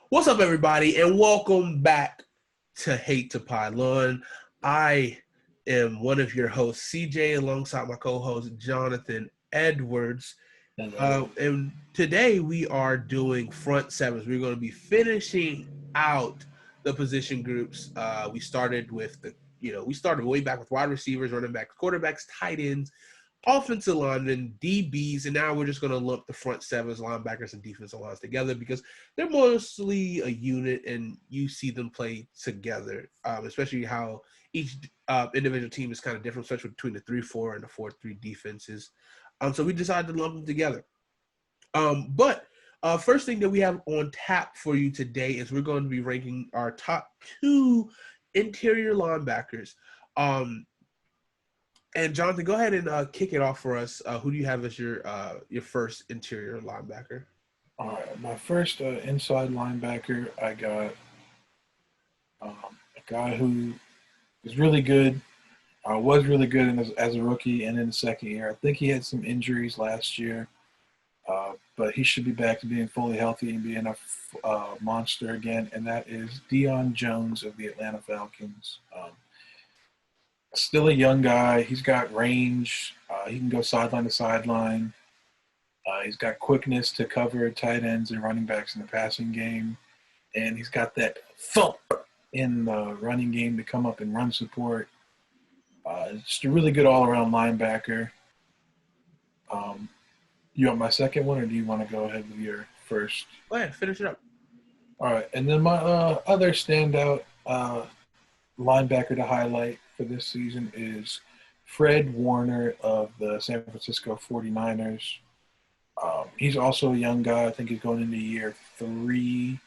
What's up, everybody, and welcome back to Hate2Pylon. I am one of your hosts, CJ, alongside my co-host, Jonathan Edwards. And today we are doing front sevens. We're going to be finishing out the position groups. We started way back with wide receivers, running backs, quarterbacks, tight ends, offensive linemen, DBs, and now we're just going to lump the front sevens, linebackers, and defensive lines together because they're mostly a unit, and you see them play together, especially how each individual team is kind of different, especially between the 3-4 and the 4-3 defenses. So we decided to lump them together. But first thing that we have on tap for you today is we're going to be ranking our top two interior linebackers. And Jonathan, go ahead and kick it off for us. Who do you have as your first interior linebacker? All right, my first inside linebacker, I got a guy who is really good, was really good as a rookie and in the second year. I think he had some injuries last year, but he should be back to being fully healthy and being a monster again, and that is Deion Jones of the Atlanta Falcons. Still a young guy. He's got range. He can go sideline to sideline. He's got quickness to cover tight ends and running backs in the passing game. And he's got that thump in the running game to come up and run support. Just a really good all-around linebacker. You want my second one, or do you want to go ahead with your first? Go ahead, finish it up. All right. And then my other standout linebacker to highlight for this season is Fred Warner of the San Francisco 49ers. He's also a young guy. I think he's going into year 3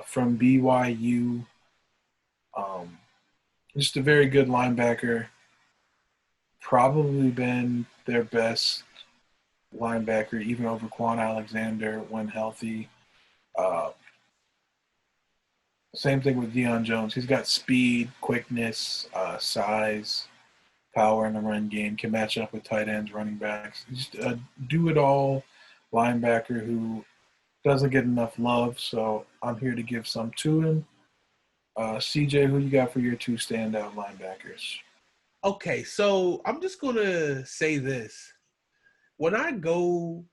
from BYU. Just a very good linebacker. Probably been their best linebacker, even over Quan Alexander when healthy. Same thing with Deion Jones. He's got speed, quickness, size, power in the run game, can match up with tight ends, running backs. Just a do-it-all linebacker who doesn't get enough love, so I'm here to give some to him. CJ, who you got for your two standout linebackers? Okay, so I'm just going to say this. When I go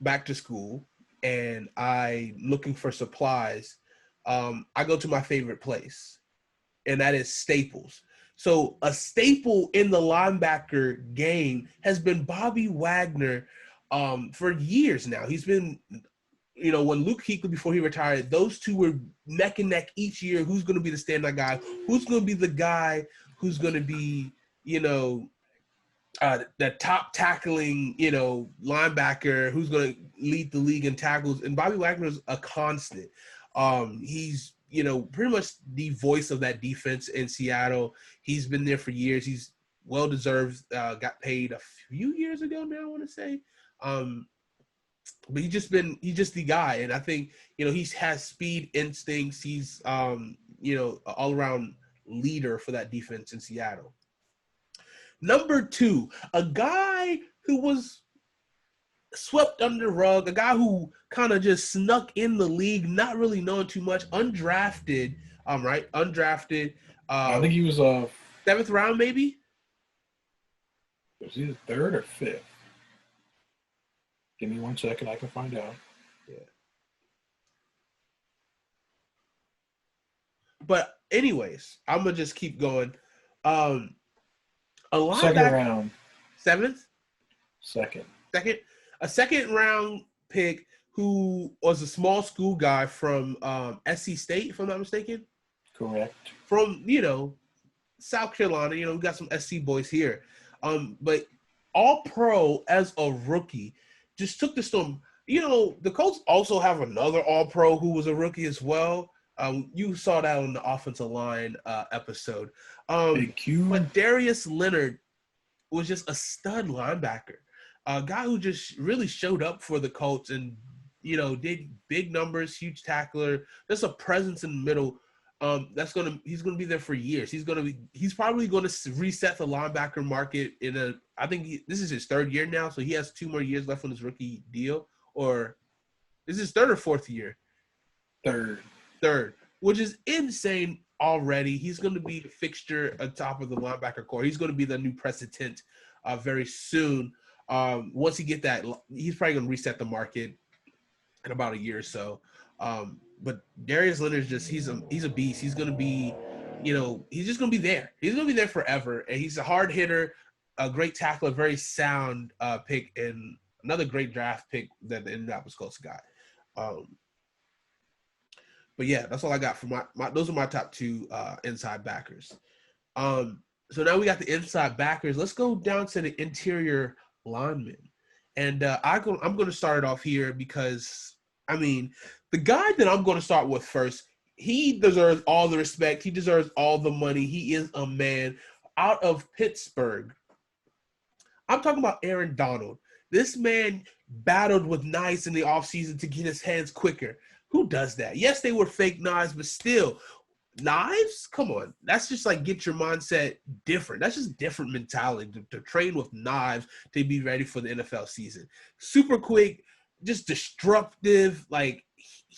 back to school and I'm looking for supplies, I go to my favorite place, and that is Staples. So a staple in the linebacker game has been Bobby Wagner for years now. He's been, when Luke Kuechly, before he retired, those two were neck and neck each year. Who's going to be the standout guy? Who's going to be the guy who's going to be, the top tackling, linebacker who's going to lead the league in tackles? And Bobby Wagner is a constant. He's, pretty much the voice of that defense in Seattle. He's been there for years. He's well-deserved, got paid a few years ago now, I want to say. But he's just the guy. And I think, he has speed, instincts. He's, an all-around leader for that defense in Seattle. Number 2, a guy who was swept under the rug, a guy who kind of just snuck in the league, not really knowing too much, undrafted, right? Undrafted. I think he was 7th round, maybe? Was he the 3rd or 5th? Give me 1 second, I can find out. Yeah. But anyways, I'm going to just keep going. A linebacker, 2nd round. 7th? Second. A 2nd round pick who was a small school guy from SC State, if I'm not mistaken. Correct. From, South Carolina. We got some SC boys here. But all pro as a rookie, just took the storm. The Colts also have another all pro who was a rookie as well. You saw that on the offensive line episode. Big Q. But Darius Leonard was just a stud linebacker. A guy who just really showed up for the Colts and, did big numbers, huge tackler, just a presence in the middle. He's gonna be there for years. He's probably going to reset the linebacker market I think this is his 3rd year now, so he has 2 more years left on his rookie deal, or is his 3rd or 4th year? Third. Which is insane already. He's going to be a fixture on top of the linebacker core. He's going to be the new precedent very soon. Once he get that, he's probably going to reset the market in about a year or so. But Darius Leonard's he's a beast. He's going to be, he's just going to be there. He's going to be there forever. And he's a hard hitter, a great tackler, very sound pick, and another great draft pick that the Indianapolis Colts got. But yeah, that's all I got for my those are my top two inside backers. So now we got the inside backers. Let's go down to the interior linemen. And I'm going to start it off here because, the guy that I'm going to start with first, he deserves all the respect. He deserves all the money. He is a man out of Pittsburgh. I'm talking about Aaron Donald. This man battled with knives in the offseason to get his hands quicker. Who does that? Yes, they were fake knives, but still, knives? Come on. That's just like get your mindset different. That's just different mentality to train with knives to be ready for the NFL season. Super quick, just destructive.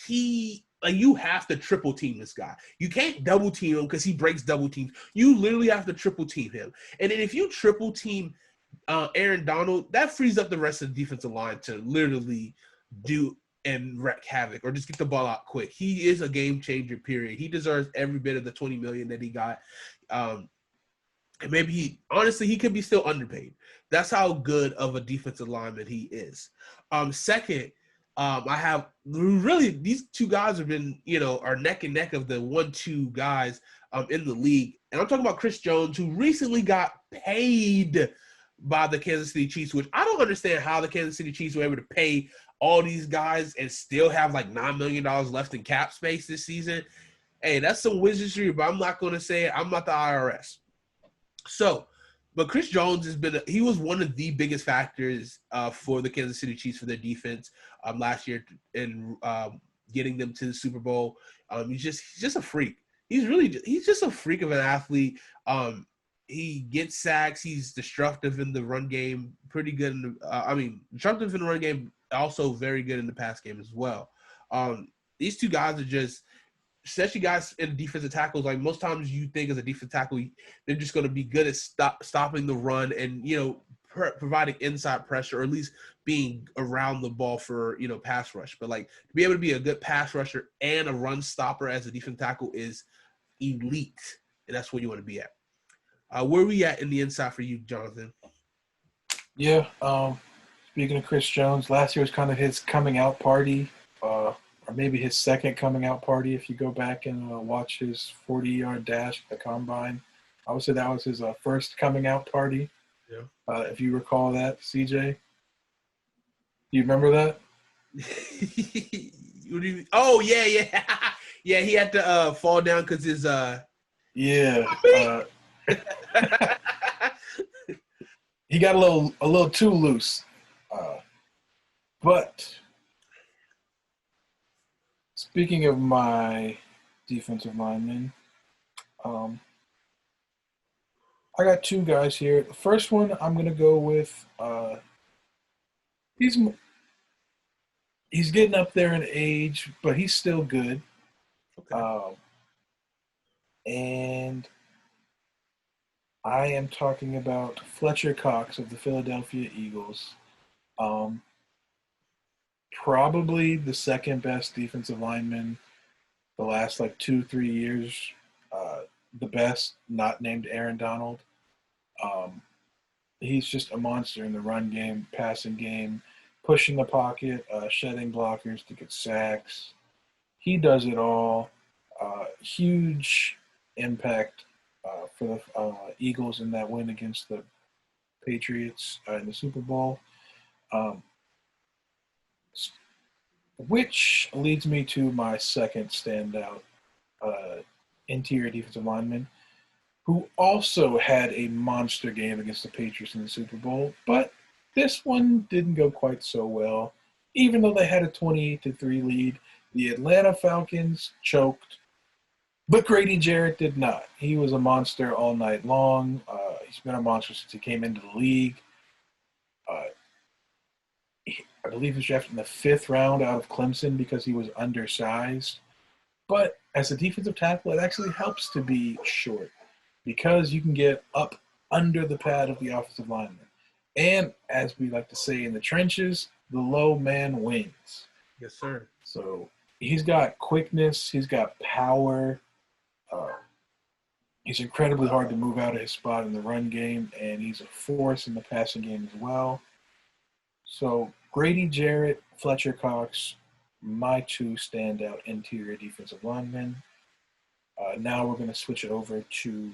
You have to triple team this guy. You can't double team him because he breaks double teams. You literally have to triple team him. And then if you triple team Aaron Donald, that frees up the rest of the defensive line to literally do and wreak havoc or just get the ball out quick. He is a game changer, period. He deserves every bit of the $20 million that he got. And maybe he could be still underpaid. That's how good of a defensive lineman he is. Second, I have really these two guys have been, are neck and neck of the 1-2 guys in the league. And I'm talking about Chris Jones, who recently got paid by the Kansas City Chiefs, which I don't understand how the Kansas City Chiefs were able to pay all these guys and still have like $9 million left in cap space this season. Hey, that's some wizardry, but I'm not going to say it. I'm not the IRS. So, but Chris Jones he was one of the biggest factors for the Kansas City Chiefs for their defense last year in getting them to the Super Bowl. He's just a freak. He's just a freak of an athlete. He gets sacks. He's destructive in the run game. Pretty good. Destructive in the run game. Also very good in the pass game as well. These two guys are just, especially guys in defensive tackles, like most times you think as a defensive tackle, they're just going to be good at stopping the run and, providing inside pressure or at least being around the ball for, pass rush. But like to be able to be a good pass rusher and a run stopper as a defensive tackle is elite. And that's where you want to be at. Where are we at in the inside for you, Jonathan? Yeah. Speaking of Chris Jones, last year was kind of his coming out party, or maybe his second coming out party. If you go back and watch his 40-yard dash at the combine, I would say that was his first coming out party. Yeah. If you recall that, CJ, do you remember that? Oh yeah. Yeah, he had to fall down because his yeah. He got a little too loose. But speaking of my defensive linemen, I got two guys here. The first one I'm going to go with, he's getting up there in age, but he's still good. Okay. And I am talking about Fletcher Cox of the Philadelphia Eagles. Probably the second best defensive lineman the last 2-3 years. The best, not named Aaron Donald. He's just a monster in the run game, passing game, pushing the pocket, shedding blockers to get sacks. He does it all. Huge impact for the Eagles in that win against the Patriots in the Super Bowl. Which leads me to my second standout interior defensive lineman, who also had a monster game against the Patriots in the Super Bowl, but this one didn't go quite so well. Even though they had a 28-3 lead, the Atlanta Falcons choked, but Grady Jarrett did not. He was a monster all night long. He's been a monster since he came into the league. I believe he was drafted in the 5th round out of Clemson because he was undersized. But as a defensive tackle, it actually helps to be short because you can get up under the pad of the offensive lineman. And as we like to say in the trenches, the low man wins. Yes, sir. So he's got quickness, he's got power. Uh, he's incredibly hard to move out of his spot in the run game, and he's a force in the passing game as well. So Grady Jarrett, Fletcher Cox, my two standout interior defensive linemen. Now we're going to switch it over to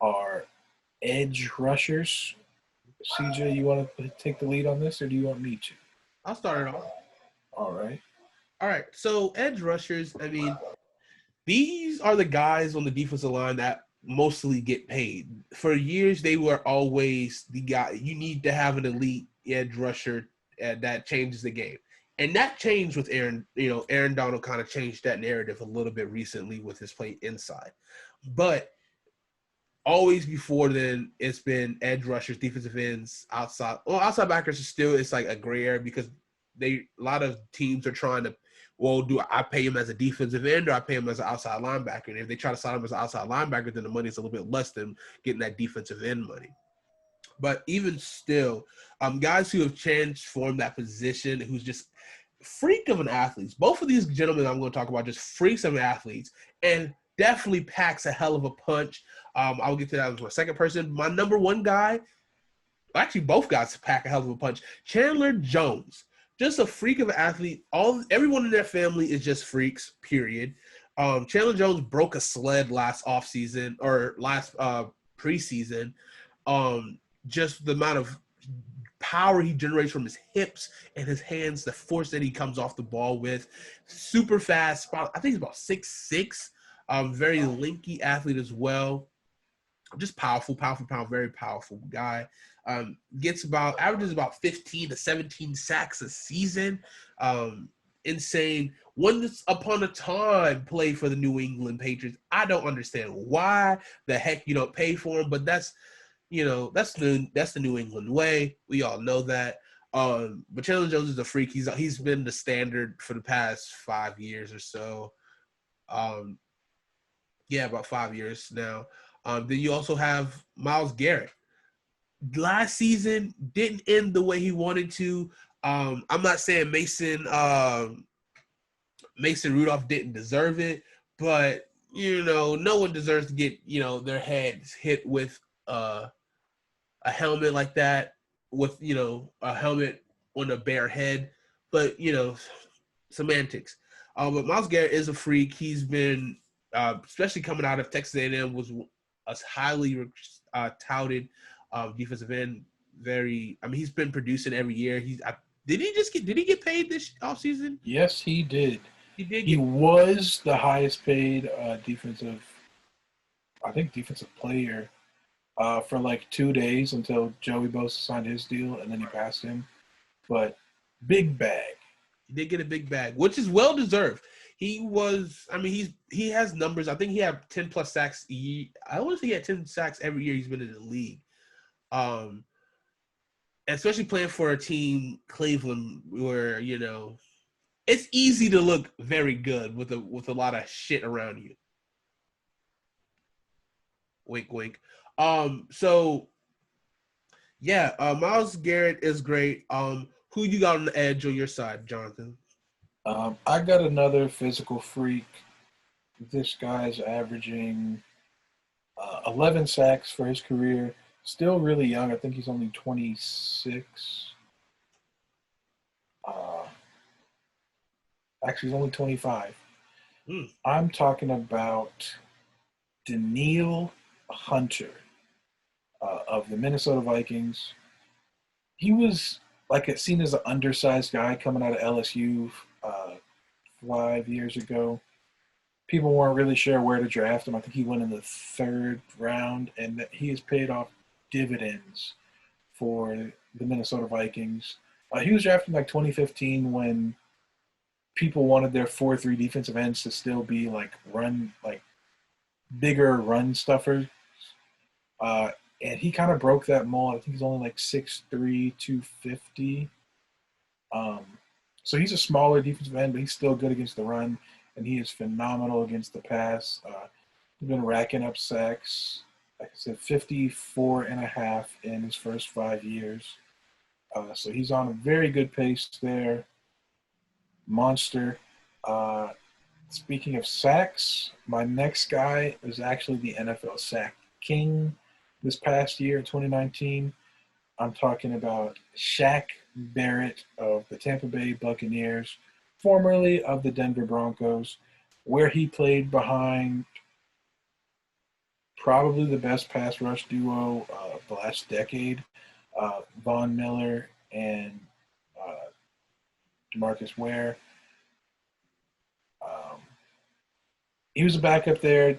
our edge rushers. CJ, you want to take the lead on this, or do you want me to? I'll start it off. All right. All right. So edge rushers, I mean, these are the guys on the defensive line that mostly get paid. For years, they were always the guy. You need to have an elite edge rusher, and that changes the game. And that changed with Aaron. Aaron Donald kind of changed that narrative a little bit recently with his play inside. But always before then, it's been edge rushers, defensive ends, outside. Well, outside backers is still, it's like a gray area because a lot of teams are trying to, well, do I pay him as a defensive end or I pay him as an outside linebacker? And if they try to sign him as an outside linebacker, then the money is a little bit less than getting that defensive end money. But even still, guys who have transformed that position, who's just freak of an athletes. Both of these gentlemen I'm going to talk about just freaks of athletes and definitely packs a hell of a punch. I'll get to that as my second person. My number one guy, actually both guys pack a hell of a punch. Chandler Jones, just a freak of an athlete. Everyone in their family is just freaks, period. Chandler Jones broke a sled last offseason or last preseason. Just the amount of power he generates from his hips and his hands, the force that he comes off the ball with. Super fast. I think he's about 6'6". Very lanky athlete as well. Just powerful, very powerful guy. Averages about 15 to 17 sacks a season. Insane. Once upon a time played for the New England Patriots. I don't understand why the heck you don't pay for him, but that's the New England way. We all know that. But Chandler Jones is a freak. He's been the standard for the past 5 years or so. About 5 years now. Then you also have Myles Garrett. Last season didn't end the way he wanted to. I'm not saying Mason Rudolph didn't deserve it, but no one deserves to get their heads hit with a helmet like that, with a helmet on a bare head. But semantics. But Myles Garrett is a freak. He's been especially coming out of Texas A&M, was a highly touted defensive end. He's been producing every year. Did he get paid this offseason? Yes, he did. He was the highest paid defensive player for like 2 days until Joey Bosa signed his deal, and then he passed him. But big bag. He did get a big bag, which is well deserved. He has numbers. I think he had 10 plus sacks. I want to say he had 10 sacks every year he's been in the league. Especially playing for a team, Cleveland, where it's easy to look very good with a lot of shit around you. Wink, wink. Myles Garrett is great. Who you got on the edge on your side, Jonathan? I got another physical freak. This guy's averaging 11 sacks for his career. Still really young. I think he's only 26. Actually, he's only 25. I'm talking about Danielle Hunter of the Minnesota Vikings. He was seen as an undersized guy coming out of LSU 5 years ago. People weren't really sure where to draft him. I think he went in the 3rd round, and he has paid off dividends for the Minnesota Vikings. He was drafted in 2015 when people wanted their 4-3 defensive ends to still be bigger run stuffers. And he kind of broke that mold. I think he's only 6'3", 250. So he's a smaller defensive end, but he's still good against the run. and he is phenomenal against the pass. He's been racking up sacks. Like I said, 54 and a half in his first 5 years. So he's on a very good pace there. Monster. Speaking of sacks, my next guy is actually the NFL sack king this past year, 2019. I'm talking about Shaq Barrett of the Tampa Bay Buccaneers, formerly of the Denver Broncos, where he played behind probably the best pass rush duo of the last decade, Von Miller and DeMarcus Ware. He was a backup there,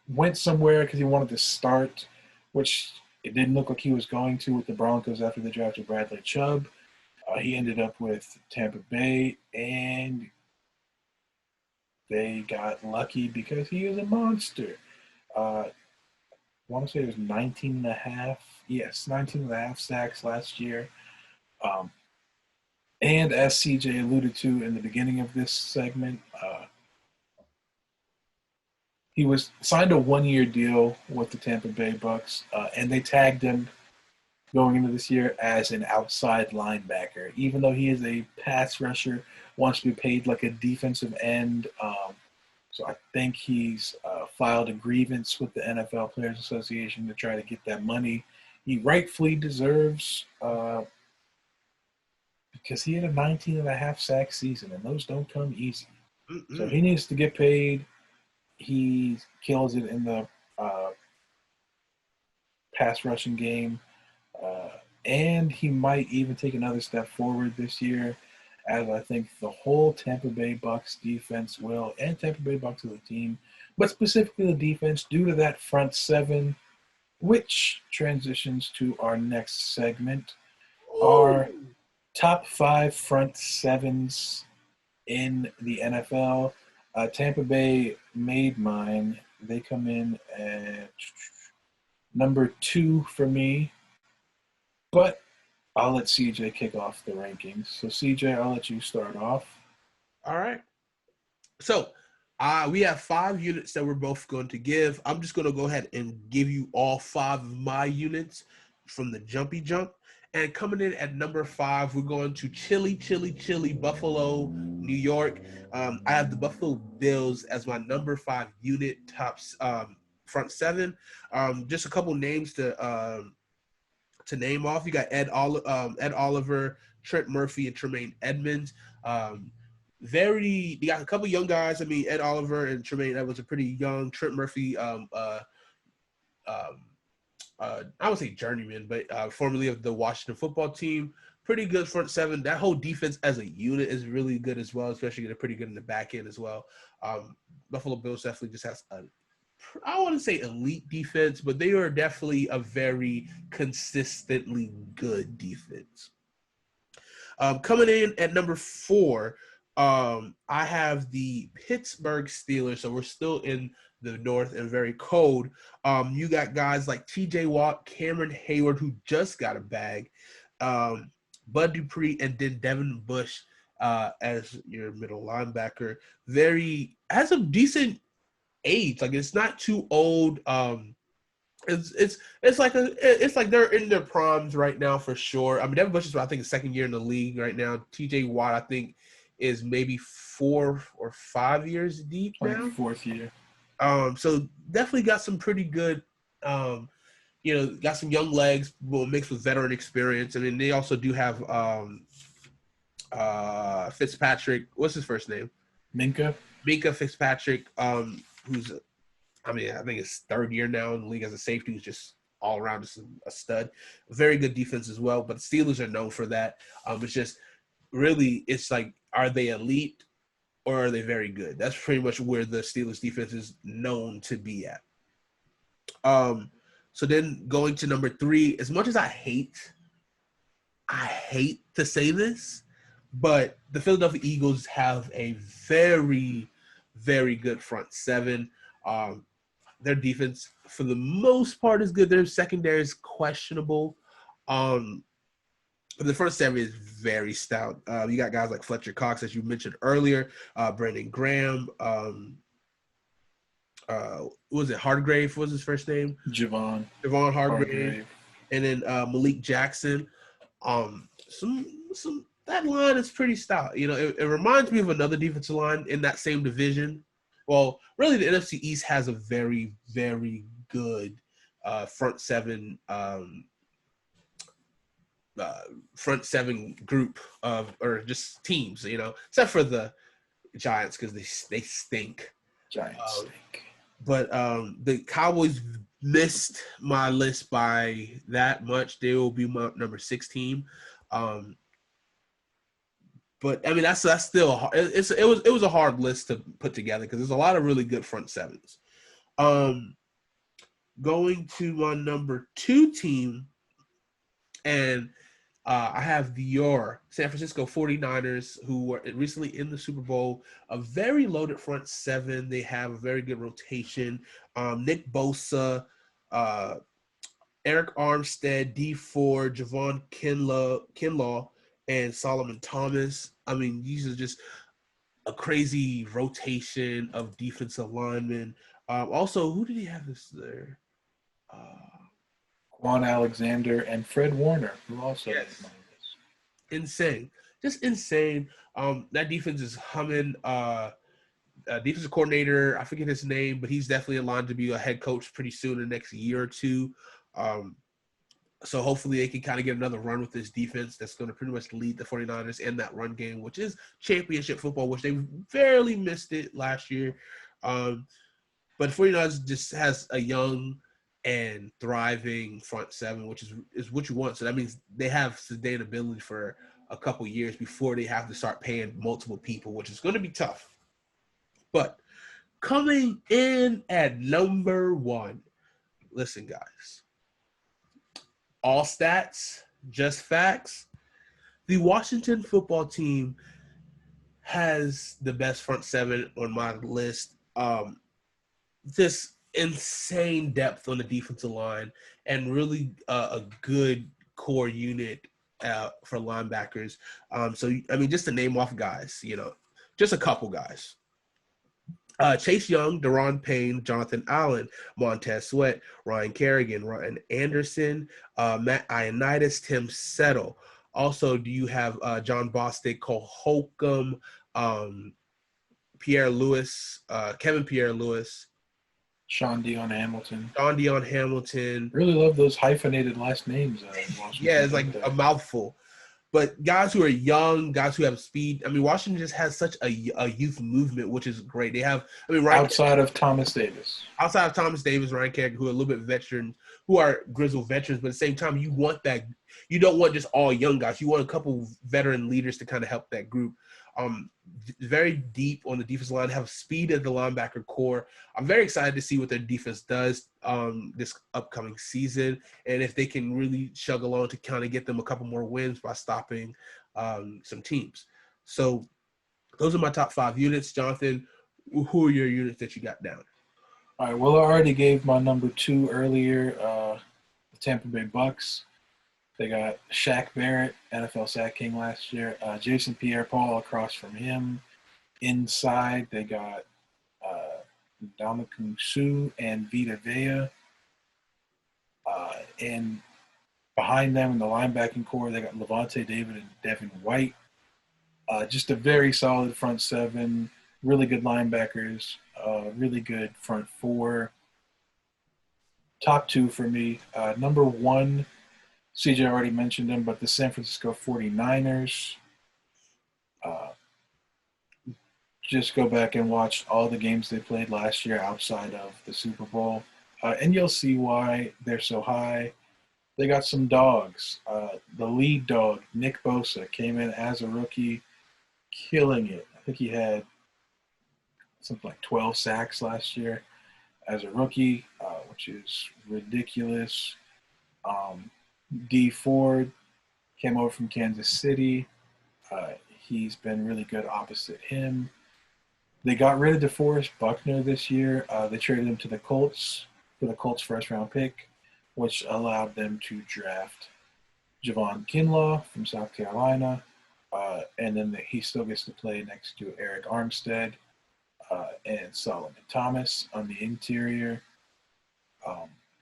went somewhere because he wanted to start, which it didn't look like he was going to with the Broncos after they drafted Bradley Chubb. He ended up with Tampa Bay, and they got lucky because he is a monster. I want to say it was 19 and a half. Yes, 19 and a half sacks last year. And as CJ alluded to in the beginning of this segment, he was signed a 1-year deal with the Tampa Bay Bucks, and they tagged him going into this year as an outside linebacker. Even though he is a pass rusher, wants to be paid like a defensive end. So I think he's filed a grievance with the NFL Players Association to try to get that money he rightfully deserves, because he had a 19 and a half sack season, and those don't come easy. So he needs to get paid. He kills it in the pass rushing game. And he might even take another step forward this year, as I think the whole Tampa Bay Bucks defense will, and Tampa Bay Bucks as a team, but specifically the defense, due to that front seven, which transitions to our next segment, our top 5 front sevens in the NFL. Tampa Bay made mine. They come in at number 2 for me. But I'll let CJ kick off the rankings. So, CJ, I'll let you start off. All right. So, we have 5 units that we're both going to give. I'm just going to go ahead and give you all 5 of my units from the jumpy jump. And coming in at number 5, we're going to chilly Buffalo, New York. I have the Buffalo Bills as my number 5 unit, tops front 7. Just a couple names to name off. You got Ed Oliver, Trent Murphy, and Tremaine Edmonds. You got a couple young guys. I mean, Ed Oliver and Tremaine Edmonds are pretty young. Trent Murphy, I would say journeyman, but formerly of the Washington football team. Pretty good front 7. That whole defense as a unit is really good as well, especially they're pretty good in the back end as well. Buffalo Bills definitely just has I wouldn't say elite defense, but they are definitely a very consistently good defense. Coming in at number 4, I have the Pittsburgh Steelers. So we're still in the North and very cold. You got guys like TJ Watt, Cameron Hayward, who just got a bag, Bud Dupree, and then Devin Bush as your middle linebacker. Has a decent age. Like, it's not too old. It's like they're in their primes right now for sure. I mean, Devin Bush is, I think, his second year in the league right now. TJ Watt, I think, is maybe 4 or 5 years deep now. 4th year. So definitely got some pretty good, got some young legs, mixed with veteran experience. I mean, they also do have Fitzpatrick. What's his first name? Minkah Fitzpatrick, who's, I think his 3rd year now in the league as a safety, who's just all around just a stud. Very good defense as well, but the Steelers are known for that. It's just really, it's like, are they elite or are they very good? That's pretty much where the Steelers defense is known to be at. So then going to number 3, as much as I hate to say this, but the Philadelphia Eagles have a very, very good front 7. Their defense, for the most part, is good. Their secondary is questionable. The front seven is very stout. You got guys like Fletcher Cox, as you mentioned earlier, Brandon Graham. Was it Hardgrave? What was his first name? Javon Hardgrave. And then Malik Jackson. Some that line is pretty stout. You know, it reminds me of another defensive line in that same division. Well, really, the NFC East has a very, very good front seven group of, or just teams, you know, except for the Giants because they stink. Giants stink. But the Cowboys missed my list by that much. They will be my number 6 team. But I mean that's still it was a hard list to put together because there's a lot of really good front sevens. Going to my number 2 team, and I have your San Francisco 49ers, who were recently in the Super Bowl. A very loaded front seven. They have a very good rotation. Nick Bosa, Eric Armstead, D Ford, Javon Kinlaw, and Solomon Thomas. I mean, these are just a crazy rotation of defensive linemen. Also, who did he have this there? Quan Alexander and Fred Warner, who also insane, just insane. That defense is humming. Defensive coordinator, I forget his name, but he's definitely aligned to be a head coach pretty soon in the next year or two. So hopefully they can kind of get another run with this defense that's going to pretty much lead the 49ers in that run game, which is championship football, which they barely missed it last year. But 49ers just has a young and thriving front seven, which is what you want. So that means they have sustainability for a couple years before they have to start paying multiple people, which is going to be tough. But coming in at number 1, listen, guys. All stats, just facts. The Washington football team has the best front seven on my list. This insane depth on the defensive line and really a good core unit for linebackers. So, I mean, just to name off guys, you know, just a couple guys. Chase Young, Daron Payne, Jonathan Allen, Montez Sweat, Ryan Kerrigan, Ryan Anderson, Matt Ioannidis, Tim Settle. Also, do you have John Bostic, Cole Holcomb, Pierre Lewis, Kevin Pierre Lewis, Sean Dion Hamilton. Really love those hyphenated last names. Yeah, it's like a mouthful. But guys who are young, guys who have speed. I mean, Washington just has such a youth movement, which is great. They have, I mean, outside of Thomas Davis, Ryan Kerrigan, who are a little bit veteran, who are grizzled veterans, but at the same time, you want that. You don't want just all young guys. You want a couple veteran leaders to kind of help that group. Very deep on the defensive line, have speed at the linebacker core. I'm very excited to see what their defense does this upcoming season, and if they can really chug along to kind of get them a couple more wins by stopping some teams. So those are my top 5 units. Jonathan, who are your units that you got down? All right, well, I already gave my number 2 earlier, the Tampa Bay Bucks. They got Shaq Barrett, NFL Sack King last year. Jason Pierre-Paul across from him. Inside, they got Ndamukong Suh and Vita Vea. And behind them in the linebacking core, they got Levante David and Devin White. Just a very solid front seven, really good linebackers, really good front 4. Top 2 for me. Number 1, CJ already mentioned them, but the San Francisco 49ers. Just go back and watch all the games they played last year outside of the Super Bowl, and you'll see why they're so high. They got some dogs. The lead dog, Nick Bosa, came in as a rookie, killing it. I think he had something like 12 sacks last year as a rookie, which is ridiculous. D Ford came over from Kansas City. He's been really good opposite him. They got rid of DeForest Buckner this year. They traded him to the Colts for the Colts' first-round pick, which allowed them to draft Javon Kinlaw from South Carolina, and then he still gets to play next to Eric Armstead and Solomon Thomas on the interior.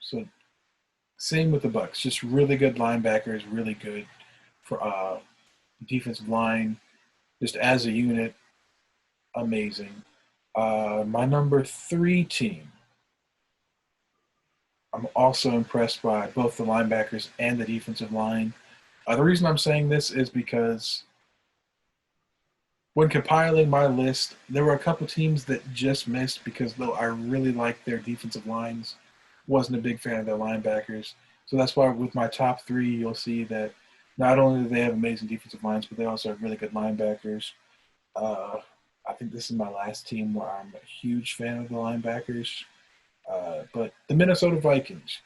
So same with the Bucks, just really good linebackers, really good for defensive line, just as a unit, amazing. My number 3 team, I'm also impressed by both the linebackers and the defensive line. The reason I'm saying this is because when compiling my list, there were a couple teams that just missed because though I really liked their defensive lines, wasn't a big fan of their linebackers. So that's why with my top 3, you'll see that not only do they have amazing defensive lines, but they also have really good linebackers. I think this is my last team where I'm a huge fan of the linebackers. But the Minnesota Vikings,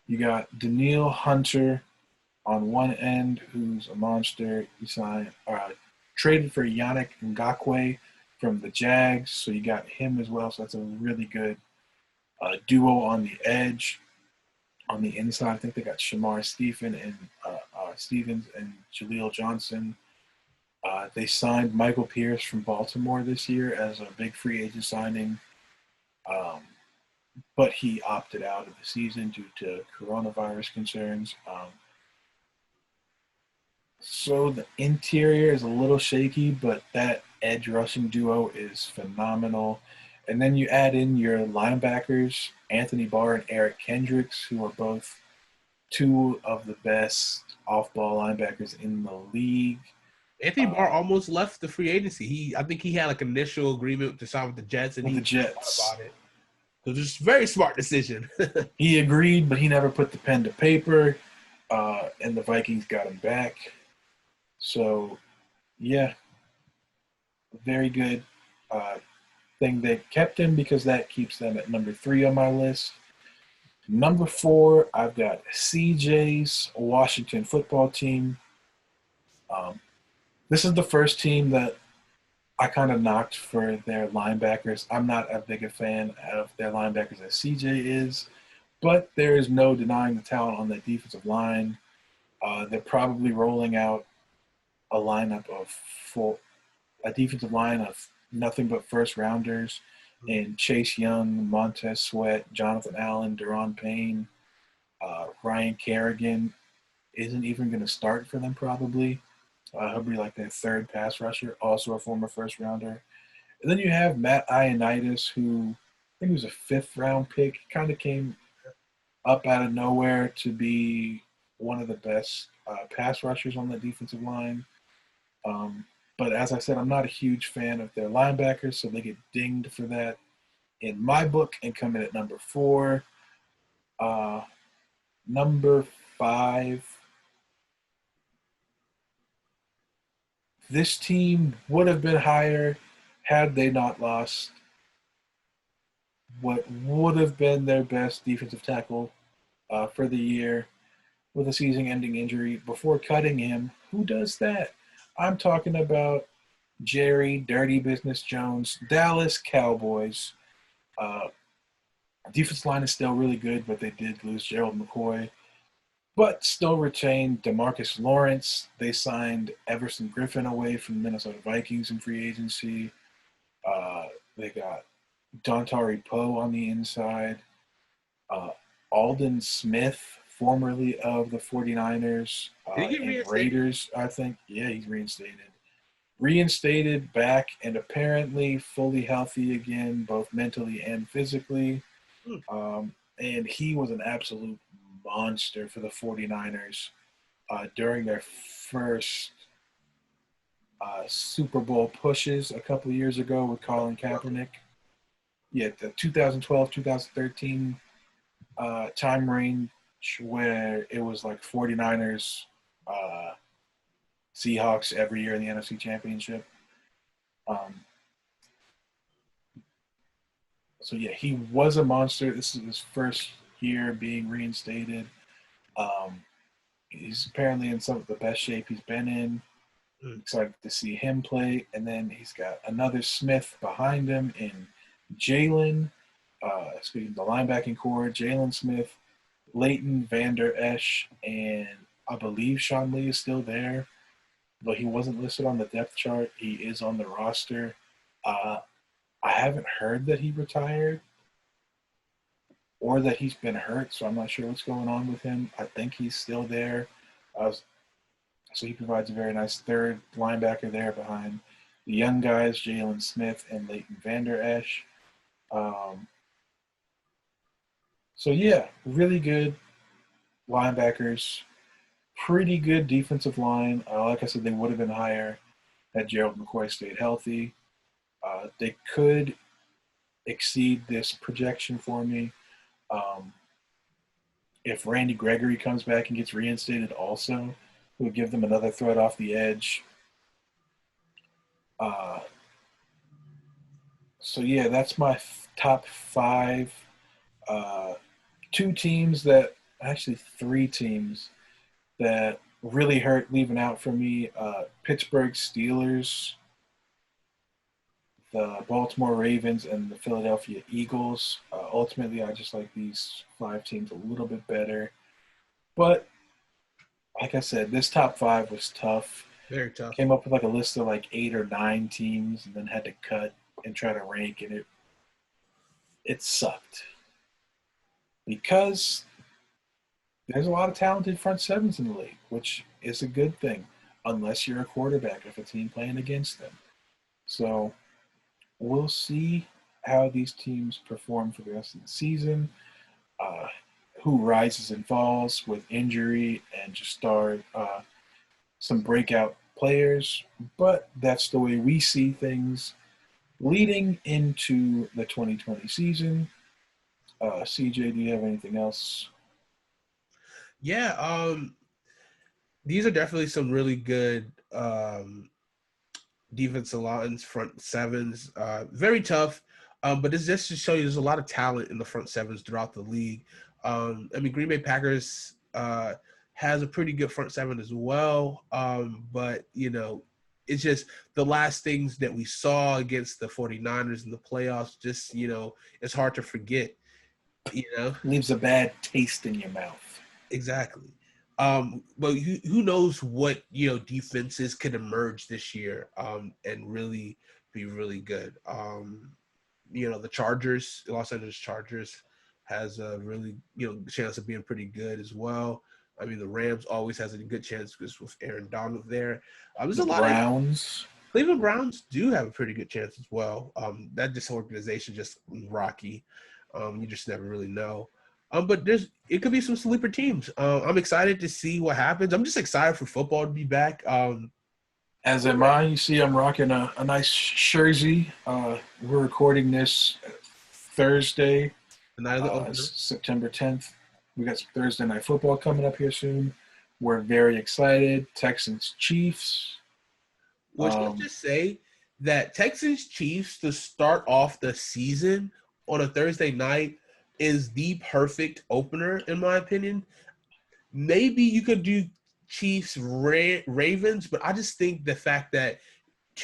you got Danielle Hunter on one end, who's a monster. He traded for Yannick Ngakoue from the Jags, so you got him as well. So that's a really good duo on the edge. On the inside, I think they got Shamar Stevens and Jaleel Johnson. They signed Michael Pierce from Baltimore this year as a big free agent signing, but he opted out of the season due to coronavirus concerns. So the interior is a little shaky, but that edge rushing duo is phenomenal. And then you add in your linebackers, Anthony Barr and Eric Kendricks, who are both 2 of the best off-ball linebackers in the league. Anthony Barr almost left the free agency. I think he had like an initial agreement to sign with the Jets, and he thought about it. So just a very smart decision. He agreed, but he never put the pen to paper, and the Vikings got him back. So, yeah, very good thing they kept him because that keeps them at number 3 on my list. Number 4, I've got CJ's Washington football team. This is the first team that I kind of knocked for their linebackers. I'm not as big a fan of their linebackers as CJ is, but there is no denying the talent on the defensive line. They're probably rolling out a defensive line of nothing but first rounders in Chase Young, Montez Sweat, Jonathan Allen, Deron Payne, Ryan Kerrigan isn't even going to start for them probably. He'll be like their 3rd pass rusher, also a former first rounder. And then you have Matt Ioannidis, who I think was a 5th round pick. He kind of came up out of nowhere to be one of the best pass rushers on the defensive line. But as I said, I'm not a huge fan of their linebackers, so they get dinged for that in my book and come in at number 4. Number 5. This team would have been higher had they not lost what would have been their best defensive tackle for the year with a season-ending injury before cutting him. Who does that? I'm talking about Jerry Dirty Business Jones, Dallas Cowboys. Defense line is still really good, but they did lose Gerald McCoy. But still retained DeMarcus Lawrence. They signed Everson Griffin away from the Minnesota Vikings in free agency. They got Dontari Poe on the inside. Alden Smith, formerly of the 49ers and Raiders, I think. Yeah, he's reinstated. Reinstated back and apparently fully healthy again, both mentally and physically. And he was an absolute monster for the 49ers during their first Super Bowl pushes a couple of years ago with Colin Kaepernick. Yeah, the 2012-2013 time range where it was like 49ers, Seahawks every year in the NFC Championship. So, yeah, he was a monster. This is his first year being reinstated. He's apparently in some of the best shape he's been in. Excited to see him play. And then he's got another Smith behind him in Jalen. Speaking of the linebacking core, Jalen Smith, Leighton Vander Esch, and I believe Sean Lee is still there, though he wasn't listed on the depth chart. He is on the roster. Uh, I haven't heard that he retired or that he's been hurt, so I'm not sure what's going on with him. I think he's still there. So he provides a very nice third linebacker there behind the young guys, Jalen Smith and Leighton Vander Esch. So, yeah, really good linebackers. Pretty good defensive line. Like I said, they would have been higher had Gerald McCoy stayed healthy. They could exceed this projection for me. If Randy Gregory comes back and gets reinstated also, it would give them another threat off the edge. So, yeah, that's my top five. Three teams that really hurt leaving out for me. Pittsburgh Steelers, the Baltimore Ravens, and the Philadelphia Eagles. Ultimately, I just like these 5 teams a little bit better. But like I said, this top 5 was tough. Very tough. Came up with like a list of like 8 or 9 teams and then had to cut and try to rank, and it sucked. Because there's a lot of talented front sevens in the league, which is a good thing, unless you're a quarterback of a team playing against them. So we'll see how these teams perform for the rest of the season, who rises and falls with injury and just start some breakout players. But that's the way we see things leading into the 2020 season. CJ, do you have anything else? Yeah, these are definitely some really good defensive lines, front sevens. Very tough, but it's just to show you there's a lot of talent in the front sevens throughout the league. Green Bay Packers has a pretty good front seven as well, but, it's just the last things that we saw against the 49ers in the playoffs, just, it's hard to forget, Leaves a bad taste in your mouth. Exactly. But who knows what, defenses could emerge this year and really be really good. The Chargers, the Los Angeles Chargers has a really, chance of being pretty good as well. I mean, the Rams always has a good chance because with Aaron Donald there. There's a lot Browns. Cleveland Browns do have a pretty good chance as well. That organization just rocky. You just never really know. But it could be some sleeper teams. I'm excited to see what happens. I'm just excited for football to be back. As am I. You see, I'm rocking a nice jersey. We're recording this Thursday, The night of the opener. September 10th. We got some Thursday night football coming up here soon. We're very excited. Texans Chiefs. Which let's just say that Texans Chiefs to start off the season on a Thursday night is the perfect opener, in my opinion. Maybe you could do Chiefs Ravens, but I just think the fact that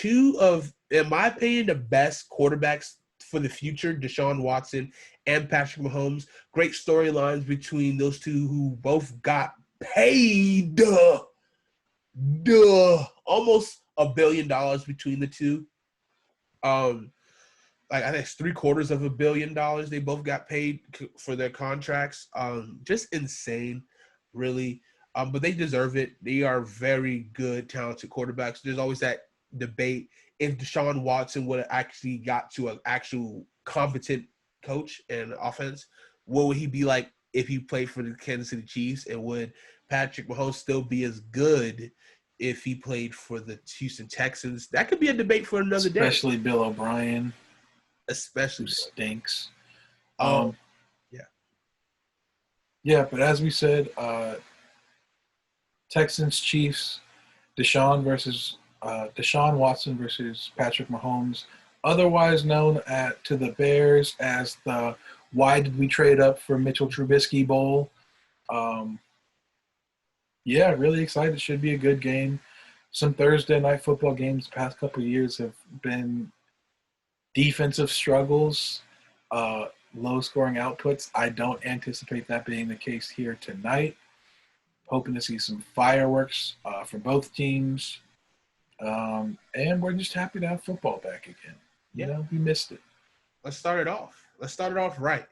in my opinion, the best quarterbacks for the future, Deshaun Watson and Patrick Mahomes, great storylines between those two who both got paid almost $1 billion between the two. I think it's $750 million they both got paid for their contracts. Just insane, really. But they deserve it. They are very good, talented quarterbacks. There's always that debate if Deshaun Watson would have actually got to an actual competent coach and offense, what would he be like if he played for the Kansas City Chiefs? And would Patrick Mahomes still be as good if he played for the Houston Texans? That could be a debate for another day. Especially Bill O'Brien. Especially who stinks. Yeah, but as we said, Texans Chiefs, Deshaun Watson versus Patrick Mahomes, otherwise known to the Bears as the "Why did we trade up for Mitchell Trubisky Bowl?" Really excited. Should be a good game. Some Thursday night football games the past couple of years have been defensive struggles, low-scoring outputs. I don't anticipate that being the case here tonight. Hoping to see some fireworks for both teams. And we're just happy to have football back again. You know, we missed it. Let's start it off. Let's start it off right.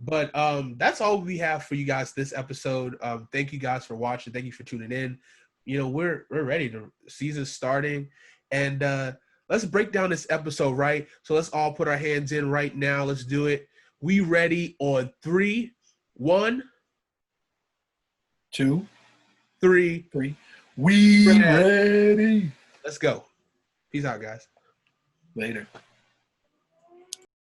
But that's all we have for you guys this episode. Thank you guys for watching. Thank you for tuning in. You know, we're ready. The season's starting. And let's break down this episode, right? So let's all put our hands in right now. Let's do it. We ready on 3, 1, 2, 3. We ready. Let's go. Peace out, guys. Later.